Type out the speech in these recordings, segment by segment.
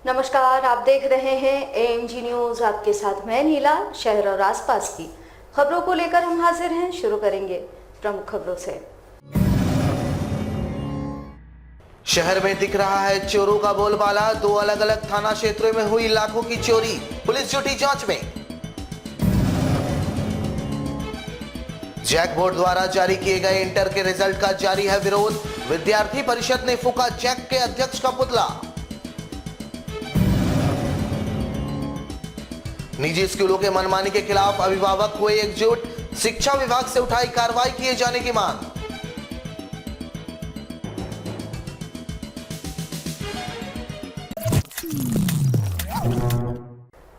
नमस्कार, आप देख रहे हैं एएनजी न्यूज। आपके साथ मैं नीला। शहर और आसपास की खबरों को लेकर हम हाजिर हैं। शुरू करेंगे प्रमुख खबरों से। शहर में दिख रहा है चोरों का बोलबाला। 2 अलग अलग थाना क्षेत्रों में हुई लाखों की चोरी, पुलिस जुटी जांच में। जैक बोर्ड द्वारा जारी किए गए इंटर के रिजल्ट का जारी है विरोध। विद्यार्थी परिषद ने फूंका जैक के अध्यक्ष का पुतला। निजी स्कूलों के मनमानी के खिलाफ अभिभावक हुए एकजुट। शिक्षा विभाग से उठाई कार्रवाई किए जाने की मांग।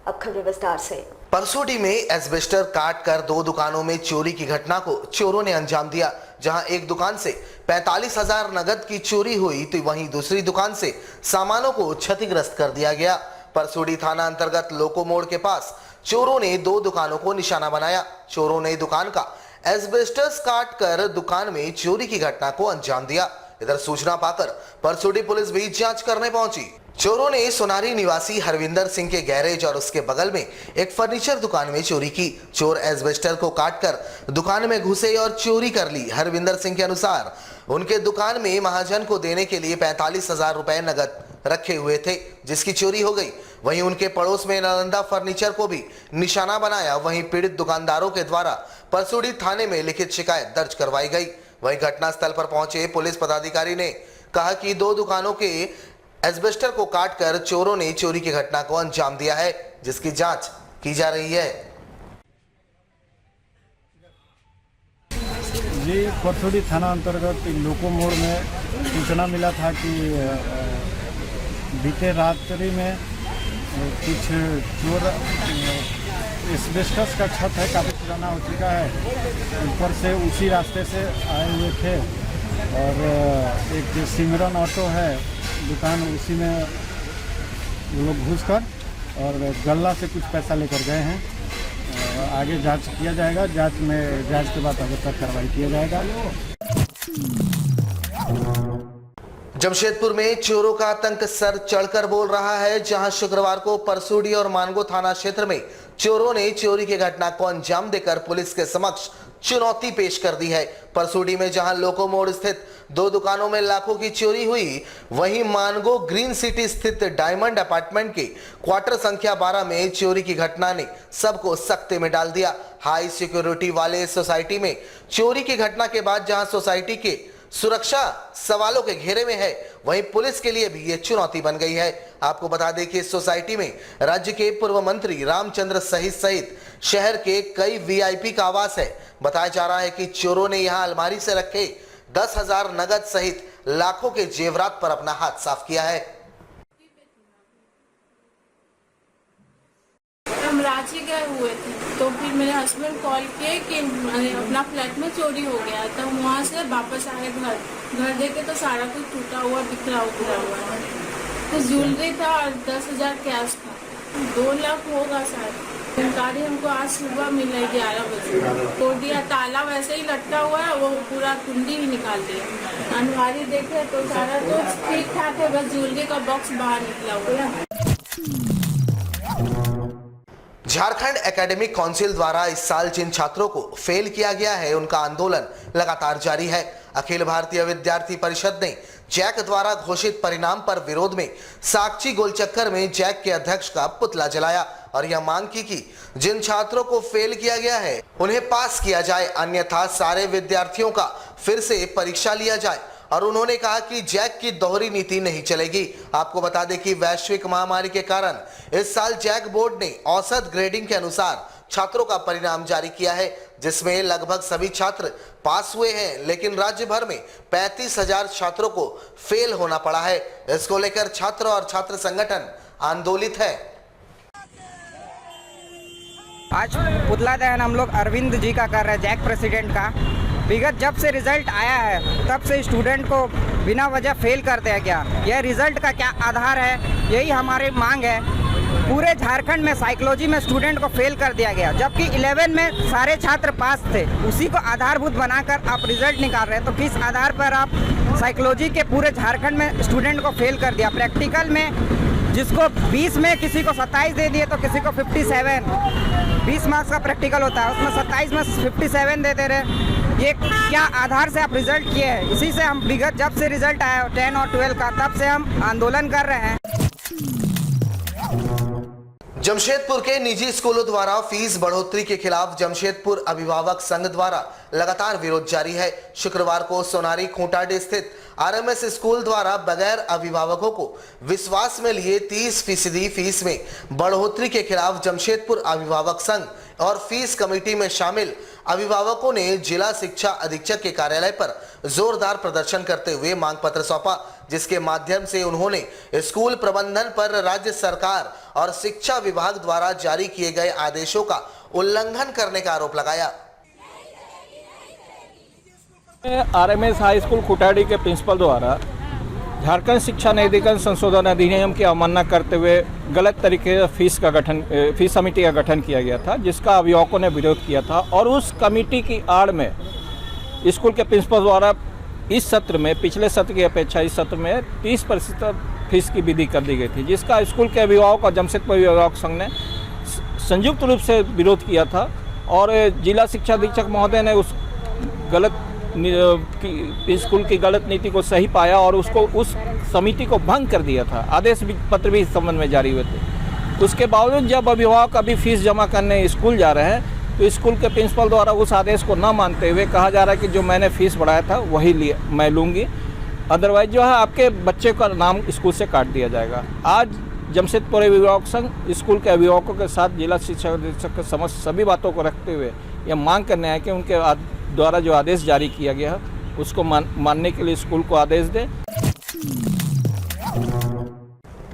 अब खबरें विस्तार से। परसोडी में एस्बेस्टर काट कर 2 दुकानों में चोरी की घटना को चोरों ने अंजाम दिया। जहां एक दुकान से 45,000 नगद की चोरी हुई तो वहीं दूसरी दुकान से सामानों को क्षतिग्रस्त कर दिया गया। परसोडी थाना अंतर्गत लोको मोड़ के पास चोरों ने 2 दुकानों को निशाना बनाया। चोरों ने दुकान का एस्बेस्टस काट कर दुकान में चोरी की घटना को अंजाम दिया। इधर सूचना पाकर परसोडी पुलिस भी जांच करने पहुंची। चोरों ने सोनारी निवासी हरविंदर सिंह के गैरेज और उसके बगल में एक फर्नीचर दुकान में चोरी की। चोर एस्बेस्टर को काटकर दुकान में घुसे और चोरी कर ली। हरविंदर सिंह के अनुसार उनके दुकान में महाजन को देने के लिए 45,000 रुपए नगद रखे हुए थे, जिसकी चोरी हो गई। वहीं उनके पड़ोस में नालंदा फर्नीचर को भी निशाना बनाया। वहीं पीड़ित दुकानदारों के द्वारा परसोडी थाने में लिखित शिकायत दर्ज करवाई गई। वहीं घटनास्थल पर पहुंचे पुलिस पदाधिकारी ने कहा कि 2 दुकानों के एस्बेस्टर को काटकर चोरों ने चोरी की घटना को अंजाम दिया है, जिसकी जांच की जा रही है। जी, परसोडी थाना अंतर्गत लोको मोड़ में सूचना मिला था कि बीते रात्रि में कुछ चोर, एस्बेस्टस का छत है, काफ़ी पुराना हो चुका है, ऊपर से उसी रास्ते से आए हुए थे और एक सिमरन ऑटो है दुकान, उसी में वो लोग घुसकर और गल्ला से कुछ पैसा लेकर गए हैं। आगे जांच किया जाएगा। जांच के बाद आगे तक कार्रवाई किया जाएगा। जमशेदपुर में चोरों का आतंक सर चढ़कर बोल रहा है। जहां शुक्रवार को परसोडी और मानगो थाना क्षेत्र में चोरों ने चोरी की घटना को अंजाम देकर पुलिस के समक्ष चुनौती पेश कर दी है। परसोडी में जहां लोको मोड़ स्थित 2 दुकानों में लाखों की चोरी हुई, वहीं मानगो ग्रीन सिटी स्थित डायमंड अपार्टमेंट के क्वार्टर संख्या 12 में चोरी की घटना ने सबको सख्ते में डाल दिया। हाई सिक्योरिटी वाले सोसाइटी में चोरी की घटना के बाद जहां सोसाइटी के सुरक्षा सवालों के घेरे में है, वहीं पुलिस के लिए भी ये चुनौती बन गई है। आपको बता दें कि इस सोसाइटी में राज्य के पूर्व मंत्री रामचंद्र सहित शहर के कई वीआईपी का आवास है। बताया जा रहा है कि चोरों ने यहां अलमारी से रखे 10,000 नगद सहित लाखों के जेवरात पर अपना हाथ साफ किया है। हम रांची गए हुए थे तो फिर मेरे हस्बैंड कॉल किए कि अपना फ्लैट में चोरी हो गया। तो वहाँ से वापस आए घर देखे तो सारा कुछ टूटा हुआ बिखरा हुआ है। कुछ ज्वेलरी था और 10,000 कैश था। 2 लाख होगा शायद। जानकारी हमको आज सुबह मिला 11 बजे। तोड़ दिया, ताला वैसे ही लटका हुआ है, वो पूरा कुंडी ही निकाल दिया। अलमारी देखे तो सारा तो ठीक ठाक है, बस ज्वेलरी का बॉक्स बाहर निकला हुआ है। झारखंड एकेडमिक काउंसिल द्वारा इस साल जिन छात्रों को फेल किया गया है, उनका आंदोलन लगातार जारी है। अखिल भारतीय विद्यार्थी परिषद ने जैक द्वारा घोषित परिणाम पर विरोध में साक्षी गोलचक्कर में जैक के अध्यक्ष का पुतला जलाया और यह मांग की कि जिन छात्रों को फेल किया गया है उन्हें पास किया जाए, अन्यथा सारे विद्यार्थियों का फिर से परीक्षा लिया जाए। और उन्होंने कहा कि जैक की दोहरी नीति नहीं चलेगी। आपको बता दें कि वैश्विक महामारी के कारण इस साल जैक बोर्ड ने औसत ग्रेडिंग के अनुसार छात्रों का परिणाम जारी किया है, जिसमें लगभग सभी छात्र पास हुए हैं, लेकिन राज्य भर में 35,000 छात्रों को फेल होना पड़ा है। इसको लेकर छात्र और छात्र संगठन आंदोलित है। आज पुतला दहन हम लोग अरविंद जी का कर रहे हैं, जैक प्रेसिडेंट का। विगत जब से रिजल्ट आया है तब से स्टूडेंट को बिना वजह फेल कर दिया गया। यह रिजल्ट का क्या आधार है, यही हमारी मांग है। पूरे झारखंड में साइकोलॉजी में स्टूडेंट को फेल कर दिया गया, जबकि 11 में सारे छात्र पास थे। उसी को आधारभूत बनाकर आप रिजल्ट निकाल रहे हैं, तो किस आधार पर आप साइकोलॉजी के पूरे झारखंड में स्टूडेंट को फेल कर दिया। प्रैक्टिकल में जिसको 20 में किसी को 27 दे दिए तो किसी को 57, 20 मार्क्स का प्रैक्टिकल होता है उसमें 27 में 57 दे दे रहे। ये क्या आधार से आप रिजल्ट किए हैं? इसी से हम विगत जब से रिजल्ट आया 10 और 12 का, तब से हम आंदोलन कर रहे हैं। जमशेदपुर के निजी स्कूलों द्वारा फीस बढ़ोतरी के खिलाफ जमशेदपुर अभिभावक संघ द्वारा लगातार विरोध जारी है। शुक्रवार को सोनारी खूंटाडीह स्थित आरएमएस स्कूल द्वारा बगैर अभिभावकों को विश्वास में लिए 30% फीस में बढ़ोतरी के खिलाफ जमशेदपुर अभिभावक संघ और फीस कमेटी में शामिल अभिभावकों ने जिला शिक्षा अधीक्षक के कार्यालय पर जोरदार प्रदर्शन करते हुए मांग पत्र सौंपा, जिसके माध्यम से उन्होंने स्कूल प्रबंधन पर राज्य सरकार और शिक्षा विभाग द्वारा जारी किए गए आदेशों का उल्लंघन करने का आरोप लगाया। आरएमएस हाई स्कूल खूंटाडीह के प्रिंसिपल द्वारा झारखंड शिक्षा निधिकरण संशोधन अधिनियम की अवमानना करते हुए गलत तरीके से फीस समिति का गठन किया गया था, जिसका अभिभावकों ने विरोध किया था। और उस कमेटी की आड़ में स्कूल के प्रिंसिपल द्वारा इस सत्र में पिछले सत्र की अपेक्षा इस सत्र में 30% फीस की वृद्धि कर दी गई थी, जिसका स्कूल के अभिभावक और जमशेदपुर अभिभावक संघ ने संयुक्त रूप से विरोध किया था। और जिला शिक्षा अधीक्षक महोदय ने उस गलत स्कूल की गलत नीति को सही पाया और उसको उस समिति को भंग कर दिया था। आदेश पत्र भी इस संबंध में जारी हुए थे। उसके बावजूद जब अभिभावक अभी फीस जमा करने स्कूल जा रहे हैं तो स्कूल के प्रिंसिपल द्वारा उस आदेश को न मानते हुए कहा जा रहा है कि जो मैंने फीस बढ़ाया था वही मैं लूँगी, अदरवाइज जो है आपके बच्चे का नाम स्कूल से काट दिया जाएगा। आज जमशेदपुर अभिभावक संघ स्कूल के अभिभावकों के साथ जिला शिक्षा अधीक्षक के समस्त सभी बातों को रखते हुए यह मांग करने आए कि उनके द्वारा जो आदेश जारी किया गया है उसको मानने के लिए स्कूल को आदेश दें।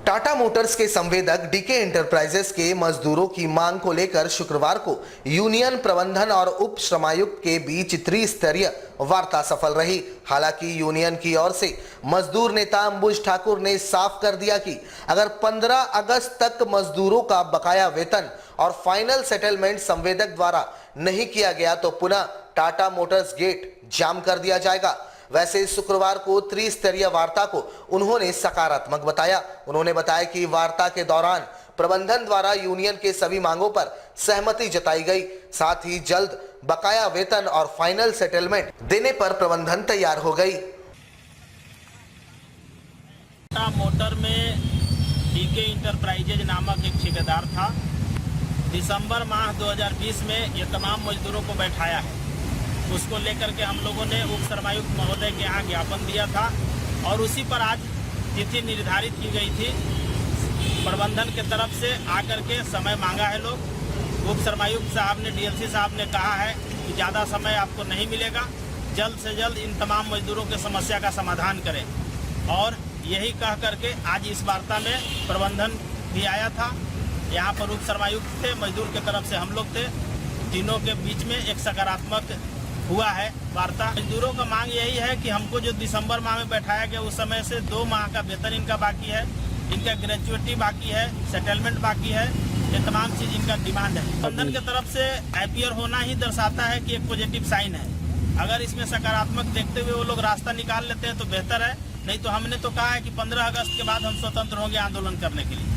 टाटा मोटर्स के संवेदक डीके एंटरप्राइजेस के मजदूरों की मांग को लेकर शुक्रवार को यूनियन प्रबंधन और उप श्रमायुक्त के बीच त्रिस्तरीय वार्ता सफल रही। हालांकि यूनियन की ओर से मजदूर नेता अंबुज ठाकुर ने साफ कर दिया कि अगर 15 अगस्त तक मजदूरों का बकाया वेतन और फाइनल सेटलमेंट संवेदक द्वारा नहीं किया गया तो पुनः टाटा मोटर्स गेट जाम कर दिया जाएगा। वैसे शुक्रवार को त्रिस्तरीय वार्ता को उन्होंने सकारात्मक बताया। उन्होंने बताया कि वार्ता के दौरान प्रबंधन द्वारा यूनियन के सभी मांगों पर सहमति जताई गई, साथ ही जल्द बकाया वेतन और फाइनल सेटलमेंट देने पर प्रबंधन तैयार हो गई। टाटा मोटर में डीके इंटरप्राइजेज नामक एक ठेकेदार था। दिसंबर माह 2020 में ये तमाम मजदूरों को बैठाया है। उसको लेकर के हम लोगों ने उप श्रमायुक्त महोदय के यहाँ ज्ञापन दिया था और उसी पर आज तिथि निर्धारित की गई थी। प्रबंधन के तरफ से आकर के समय मांगा है लोग। उप श्रमायुक्त साहब ने डीएलसी साहब ने कहा है कि ज़्यादा समय आपको नहीं मिलेगा, जल्द से जल्द इन तमाम मजदूरों की समस्या का समाधान करें। और यही कह करके आज इस वार्ता में प्रबंधन भी आया था। यहाँ पर उप श्रमायुक्त थे, मजदूर के तरफ से हम लोग थे। तीनों के बीच में एक सकारात्मक हुआ है वार्ता। मजदूरों का मांग यही है कि हमको जो दिसंबर माह में बैठाया गया उस समय से 2 माह का वेतन इनका बाकी है, इनका ग्रेजुएटी बाकी है, सेटलमेंट बाकी है, ये तमाम चीज़ इनका डिमांड है। प्रबंधन की तरफ से एपीआर होना ही दर्शाता है कि एक पॉजिटिव साइन है। अगर इसमें सकारात्मक देखते हुए वो लोग रास्ता निकाल लेते हैं तो बेहतर है, नहीं तो हमने तो कहा है कि 15 अगस्त के बाद हम स्वतंत्र होंगे आंदोलन करने के लिए।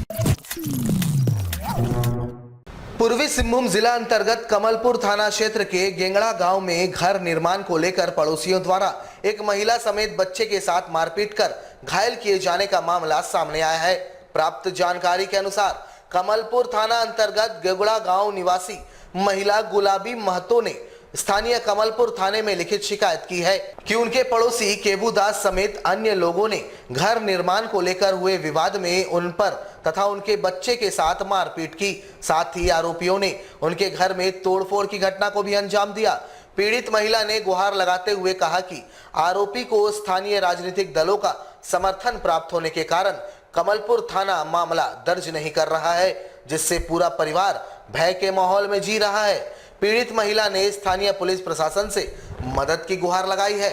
पूर्वी सिंहभूम जिला अंतर्गत कमलपुर थाना क्षेत्र के गेंगड़ा गांव में घर निर्माण को लेकर पड़ोसियों द्वारा एक महिला समेत बच्चे के साथ मारपीट कर घायल किए जाने का मामला सामने आया है। प्राप्त जानकारी के अनुसार कमलपुर थाना अंतर्गत गेंगड़ा गांव निवासी महिला गुलाबी महतो ने स्थानीय कमलपुर थाने में लिखित शिकायत की है कि उनके पड़ोसी केबूदास समेत अन्य लोगों ने घर निर्माण को लेकर हुए विवाद में उन पर तथा उनके बच्चे के साथ मारपीट की। साथ ही आरोपियों ने उनके घर में तोड़फोड़ की घटना को भी अंजाम दिया। पीड़ित महिला ने गुहार लगाते हुए कहा कि आरोपी को स्थानीय राजनीतिक दलों का समर्थन प्राप्त होने के कारण कमलपुर थाना मामला दर्ज नहीं कर रहा है, जिससे पूरा परिवार भय के माहौल में जी रहा है। पीड़ित महिला ने स्थानीय पुलिस प्रशासन से मदद की गुहार लगाई है।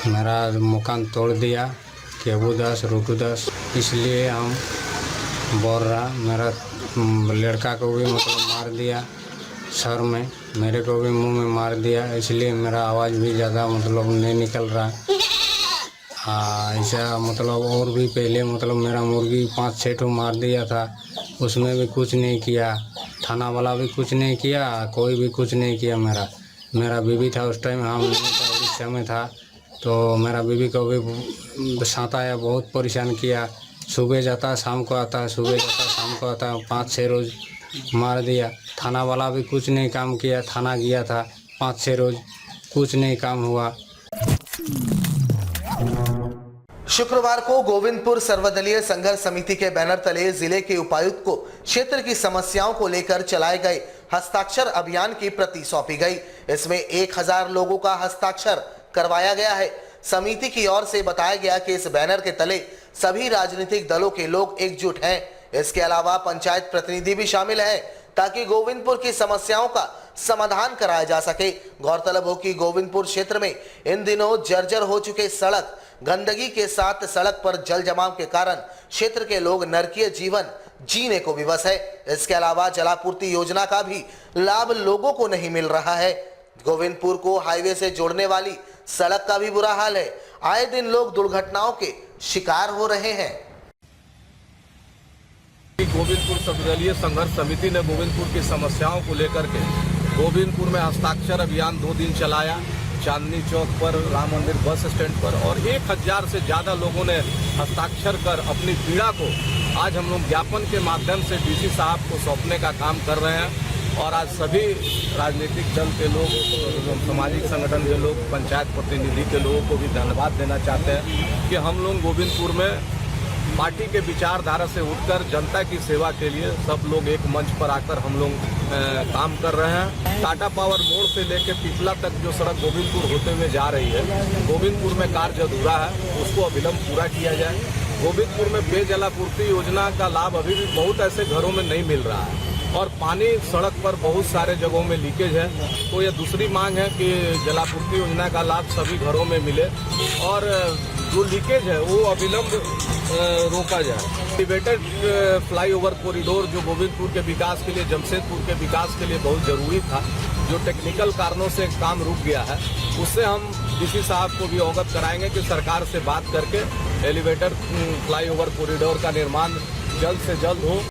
मेरा मकान तोड़ दिया केबूदास रुटूदास, इसलिए हम बोल रहा मेरा लड़का को भी मतलब मार दिया सर में, मेरे को भी मुंह में मार दिया, इसलिए मेरा आवाज़ भी ज़्यादा मतलब नहीं निकल रहा। ऐसा मतलब और भी पहले मतलब मेरा मुर्गी 5-6 ठो मार दिया था, उसमें भी कुछ नहीं किया, थाना वाला भी कुछ नहीं किया, कोई भी कुछ नहीं किया। मेरा बीवी था उस टाइम, हम नहीं था, उड़ीसा में था, तो मेरा बीवी को भी साथ आया, बहुत परेशान किया। सुबह जाता शाम को आता, सुबह जाता शाम को आता, 5-6 रोज़ मार दिया। थाना वाला भी कुछ नहीं काम किया, थाना गया था 5-6 रोज़, कुछ नहीं काम हुआ। शुक्रवार को गोविंदपुर सर्वदलीय संघर्ष समिति के बैनर तले जिले के उपायुक्त को क्षेत्र की समस्याओं को लेकर चलाए गए हस्ताक्षर अभियान की प्रति सौंपी गई। इसमें 1000 लोगों का हस्ताक्षर करवाया गया है। समिति की ओर से बताया गया कि इस बैनर के तले सभी राजनीतिक दलों के लोग एकजुट हैं। इसके अलावा पंचायत प्रतिनिधि भी शामिल हैं ताकि गोविंदपुर की समस्याओं का समाधान कराया जा सके। गौरतलब हो कि गोविंदपुर क्षेत्र में इन दिनों जर्जर हो चुके सड़क, गंदगी के साथ सड़क पर जल जमाव के कारण क्षेत्र के लोग नरकीय जीवन जीने को विवश है। इसके अलावा जलापूर्ति योजना का भी लाभ लोगों को नहीं मिल रहा है। गोविंदपुर को हाईवे से जोड़ने वाली सड़क का भी बुरा हाल है। आए दिन लोग दुर्घटनाओं के शिकार हो रहे हैं। गोविंदपुर सर्वदलीय संघर्ष समिति ने गोविंदपुर की समस्याओं को लेकर के गोविंदपुर में हस्ताक्षर अभियान 2 दिन चलाया। चांदनी चौक पर, राम मंदिर बस स्टैंड पर, और 1000 से ज़्यादा लोगों ने हस्ताक्षर कर अपनी पीड़ा को आज हम लोग ज्ञापन के माध्यम से डीसी साहब को सौंपने का काम कर रहे हैं। और आज सभी राजनीतिक दल के लोग, सामाजिक संगठन के लोग, पंचायत प्रतिनिधि के लोगों को भी धन्यवाद देना चाहते हैं कि हम लोग गोविंदपुर में पार्टी के विचारधारा से उठकर जनता की सेवा के लिए सब लोग एक मंच पर आकर हम लोग काम कर रहे हैं। टाटा पावर मोड़ से लेकर पिपला तक जो सड़क गोविंदपुर होते हुए जा रही है, गोविंदपुर में कार्य अधूरा है, उसको अविलंब पूरा किया जाए। गोविंदपुर में पेयजलापूर्ति योजना का लाभ अभी भी बहुत ऐसे घरों में नहीं मिल रहा है और पानी सड़क पर बहुत सारे जगहों में लीकेज है। तो ये दूसरी मांग है कि जलापूर्ति योजना का लाभ सभी घरों में मिले और जो लीकेज है वो अविलंब रोका जाए। एलिवेटेड फ्लाईओवर कॉरिडोर जो गोविंदपुर के विकास के लिए, जमशेदपुर के विकास के लिए बहुत ज़रूरी था, जो टेक्निकल कारणों से काम रुक गया है, उससे हम डीसी साहब को भी अवगत कराएंगे कि सरकार से बात करके एलिवेटेड फ्लाईओवर कॉरिडोर का निर्माण जल्द से जल्द हो।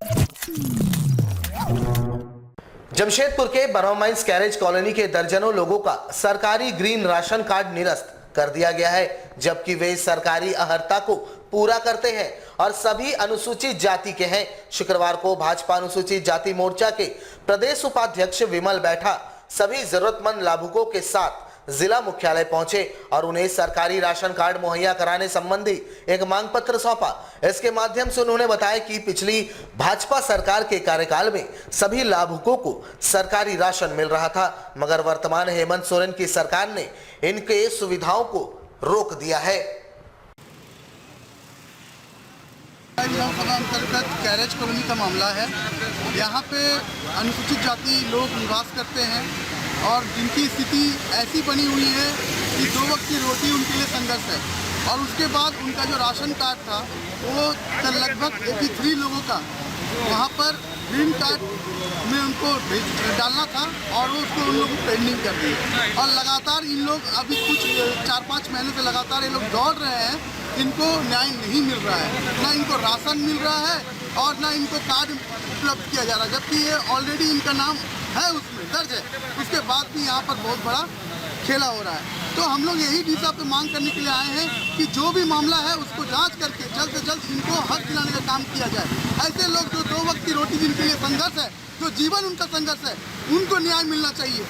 जमशेदपुर के बरवा माइंस कैरेज कॉलोनी के दर्जनों लोगों का सरकारी ग्रीन राशन कार्ड निरस्त कर दिया गया है, जबकि वे सरकारी अहर्ता को पूरा करते हैं और सभी अनुसूचित जाति के हैं। शुक्रवार को भाजपा अनुसूचित जाति मोर्चा के प्रदेश उपाध्यक्ष विमल बैठा सभी जरूरतमंद लाभुकों के साथ जिला मुख्यालय पहुंचे और उन्हें सरकारी राशन कार्ड मुहैया कराने संबंधी एक मांग पत्र सौंपा। इसके माध्यम से उन्होंने बताया कि पिछली भाजपा सरकार के कार्यकाल में सभी लाभुकों को सरकारी राशन मिल रहा था, मगर वर्तमान हेमंत सोरेन की सरकार ने इनके सुविधाओं को रोक दिया है। विधानसभा अंतर्गत कैरेज कॉलोनी का मामला है। यहाँ पे अनुसूचित जाति लोग निवास करते हैं और जिनकी स्थिति ऐसी बनी हुई है कि 2 वक्त की रोटी उनके लिए संघर्ष है। और उसके बाद उनका जो राशन कार्ड था वो लगभग 83 लोगों का वहाँ पर ग्रीन कार्ड में उनको डालना था और वो उसको उन लोगों को पेंडिंग कर दी। और लगातार इन लोग अभी कुछ 4-5 महीनों से लगातार ये लोग दौड़ रहे हैं, इनको न्याय नहीं मिल रहा है, ना इनको राशन मिल रहा है और ना इनको कार्ड उपलब्ध किया जा रहा है, जबकि ये ऑलरेडी इनका नाम है उसमें दर्ज है। उसके बाद भी यहाँ पर बहुत बड़ा खेला हो रहा है। तो हम लोग यही डी साहब पे मांग करने के लिए आए हैं कि जो भी मामला है उसको जांच करके जल्द से जल्द इनको हक दिलाने का काम किया जाए। ऐसे लोग जो 2 वक्त की रोटी जिनके लिए संघर्ष है, जो जीवन उनका संघर्ष है, उनको न्याय मिलना चाहिए।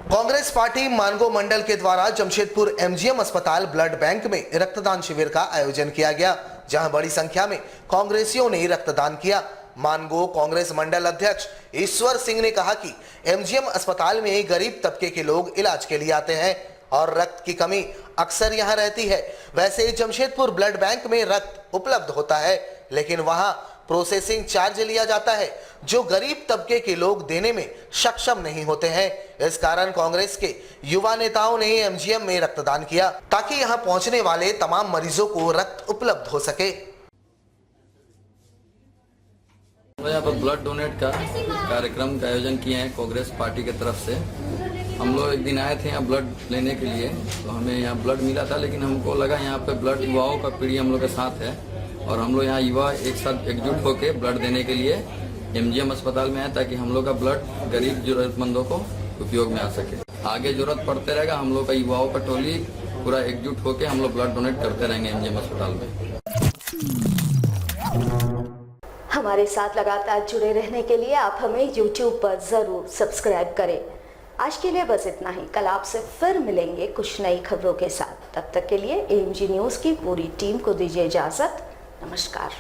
कांग्रेस पार्टी मानगो मंडल के द्वारा जमशेदपुर एमजीएम अस्पताल ब्लड बैंक में रक्तदान शिविर का आयोजन किया गया, जहां बड़ी संख्या में कांग्रेसियों ने रक्तदान किया। मानगो कांग्रेस मंडल अध्यक्ष ईश्वर सिंह ने कहा कि एमजीएम अस्पताल में गरीब तबके के लोग इलाज के लिए आते हैं और रक्त की कमी अक्सर यहां रहती है। वैसे जमशेदपुर ब्लड बैंक में रक्त उपलब्ध होता है, लेकिन वहां प्रोसेसिंग चार्ज लिया जाता है, जो गरीब तबके के लोग देने में सक्षम नहीं होते हैं। इस कारण कांग्रेस के युवा नेताओं ने एमजीएम में रक्तदान किया ताकि यहां पहुंचने वाले तमाम मरीजों को रक्त उपलब्ध हो सके। तो यहाँ पर ब्लड डोनेट का कार्यक्रम का आयोजन किए हैं कांग्रेस पार्टी की तरफ से। हम लोग एक दिन आए थे यहाँ ब्लड लेने के लिए, तो हमें यहाँ ब्लड मिला था, लेकिन हमको लगा यहाँ पे ब्लड युवाओं का पीढ़ी हम लोग के साथ है और हम लोग यहाँ युवा एक साथ एकजुट होकर ब्लड देने के लिए MGM अस्पताल में आए ताकि हम लोग का ब्लड गरीब जरूरतमंदों को उपयोग में आ सके। आगे जरूरत पड़ते रहेगा, हम लोग का युवाओं का टोली पूरा एकजुट होकर हम लोग ब्लड डोनेट करते रहेंगे MGM अस्पताल में। हमारे साथ लगातार जुड़े रहने के लिए आप हमें YouTube पर जरूर सब्सक्राइब करें। आज के लिए बस इतना ही। कल आपसे फिर मिलेंगे कुछ नई खबरों के साथ। तब तक के लिए AMG न्यूज़ की पूरी टीम को दीजिए इजाजत। नमस्कार।